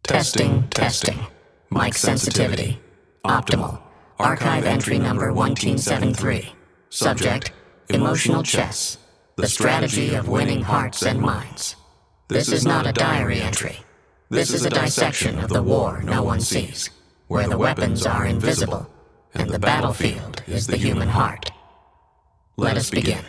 Testing. Mic sensitivity. Optimal. Archive entry number 1973. Subject, emotional chess. The strategy of winning hearts and minds. This is not a diary entry. This is a dissection of the war no one sees, where the weapons are invisible, and the battlefield is the human heart. Let us begin.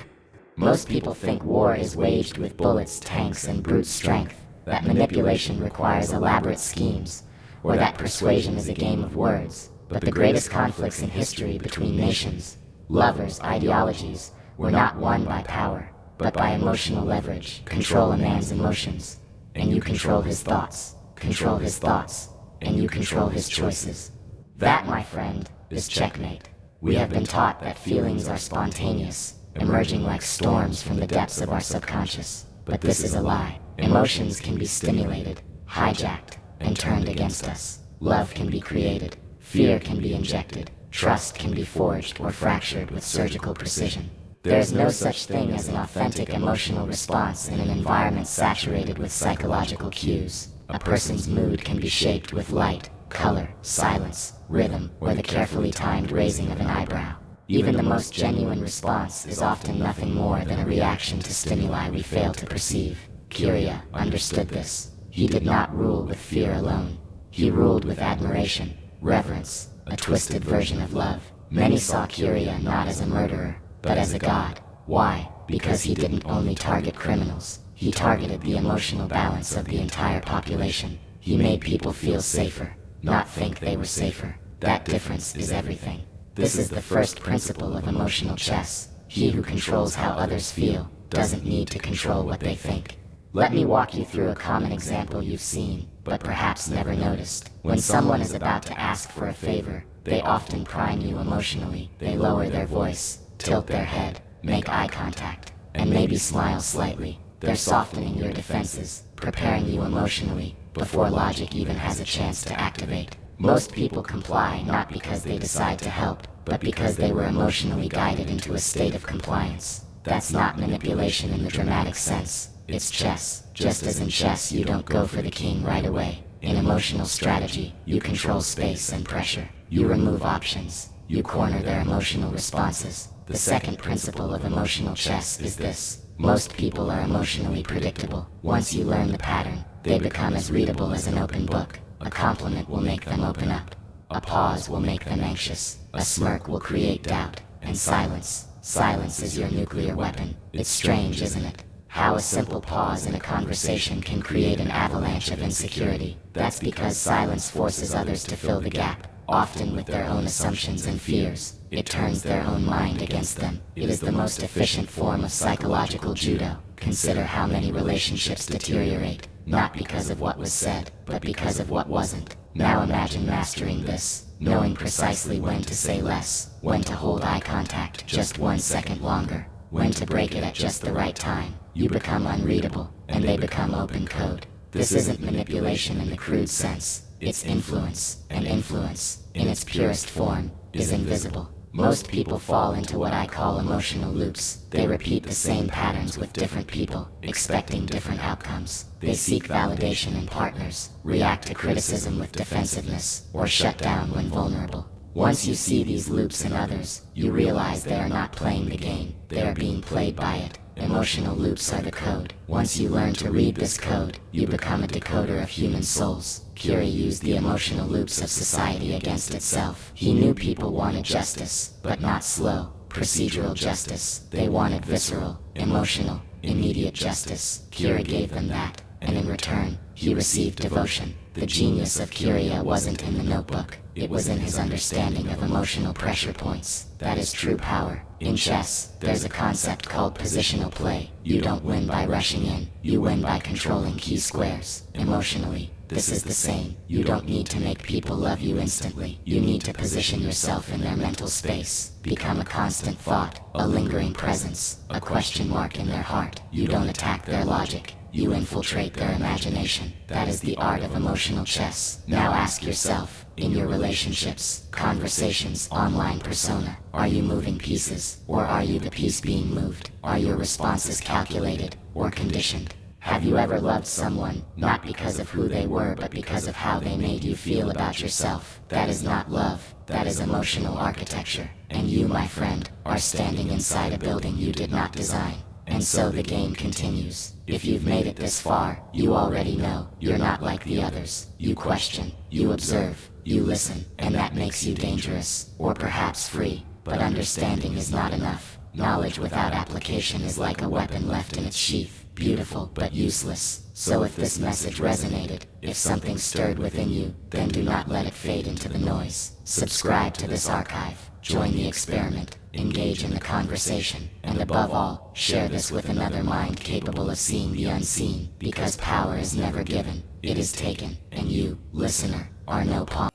Most people think war is waged with bullets, tanks, and brute strength, that manipulation requires elaborate schemes, or that persuasion is a game of words. But the greatest conflicts in history between nations, lovers, ideologies, were not won by power, but by emotional leverage. Control a man's emotions, and you control his thoughts. Control his thoughts, and you control his choices. That, my friend, is checkmate. We have been taught that feelings are spontaneous, emerging like storms from the depths of our subconscious. But this is a lie. Emotions can be stimulated, hijacked, and turned against us. Love can be created, fear can be injected, trust can be forged or fractured with surgical precision. There is no such thing as an authentic emotional response in an environment saturated with psychological cues. A person's mood can be shaped with light, color, silence, rhythm, or the carefully timed raising of an eyebrow. Even the most genuine response is often nothing more than a reaction to stimuli we fail to perceive. Kiriya understood this. He did not rule with fear alone. He ruled with admiration, reverence, a twisted version of love. Many saw Kiriya not as a murderer, but as a god. Why? Because he didn't only target criminals. He targeted the emotional balance of the entire population. He made people feel safer, not think they were safer. That difference is everything. This is the first principle of emotional chess. He who controls how others feel doesn't need to control what they think. Let me walk you through a common example you've seen, but perhaps never noticed. When someone is about to ask for a favor, they often prime you emotionally. They lower their voice, tilt their head, make eye contact, and maybe smile slightly. They're softening your defenses, preparing you emotionally, before logic even has a chance to activate. Most people comply not because they decide to help, but because they were emotionally guided into a state of compliance. That's not manipulation in the dramatic sense. It's chess. Just as in chess you don't go for the king right away. In emotional strategy, you control space and pressure. You remove options. You corner their emotional responses. The second principle of emotional chess is this. Most people are emotionally predictable. Once you learn the pattern, they become as readable as an open book. A compliment will make them open up. A pause will make them anxious. A smirk will create doubt. And silence. Silence is your nuclear weapon. It's strange, isn't it? How a simple pause in a conversation can create an avalanche of insecurity. That's because silence forces others to fill the gap, often with their own assumptions and fears. It turns their own mind against them. It is the most efficient form of psychological judo. Consider how many relationships deteriorate, not because of what was said, but because of what wasn't. Now imagine mastering this, knowing precisely when to say less, when to hold eye contact just 1 second longer, when to break it at just the right time. You become unreadable, and they become open code. This isn't manipulation in the crude sense. It's influence, and influence, in its purest form, is invisible. Most people fall into what I call emotional loops. They repeat the same patterns with different people, expecting different outcomes. They seek validation in partners, react to criticism with defensiveness, or shut down when vulnerable. Once you see these loops in others, you realize they are not playing the game, they are being played by it. Emotional loops are the code. Once you learn to read this code, you become a decoder of human souls. Curie used the emotional loops of society against itself. He knew people wanted justice, but not slow, procedural justice. They wanted visceral, emotional, immediate justice. Curie gave them that, and in return, he received devotion. The genius of Kiriya wasn't in the notebook. It was in his understanding of emotional pressure points. That is true power. In chess, there's a concept called positional play. You don't win by rushing in. You win by controlling key squares. Emotionally, this is the same. You don't need to make people love you instantly. You need to position yourself in their mental space. Become a constant thought, a lingering presence, a question mark in their heart. You don't attack their logic. You infiltrate their imagination. That is the art of emotional chess. Now ask yourself, in your relationships, conversations, online persona, are you moving pieces, or are you the piece being moved? Are your responses calculated, or conditioned? Have you ever loved someone, not because of who they were but because of how they made you feel about yourself? That is not love, that is emotional architecture. And you, my friend, are standing inside a building you did not design. And so the game continues. If you've made it this far, you already know, you're not like the others. You question, you observe, you listen, and that makes you dangerous, or perhaps free. But understanding is not enough. Knowledge without application is like a weapon left in its sheath. Beautiful, but useless. So if this message resonated, if something stirred within you, then do not let it fade into the noise. Subscribe to this archive, join the experiment, engage in the conversation, and above all, share this with another mind capable of seeing the unseen, because power is never given, it is taken, and you, listener, are no pawn.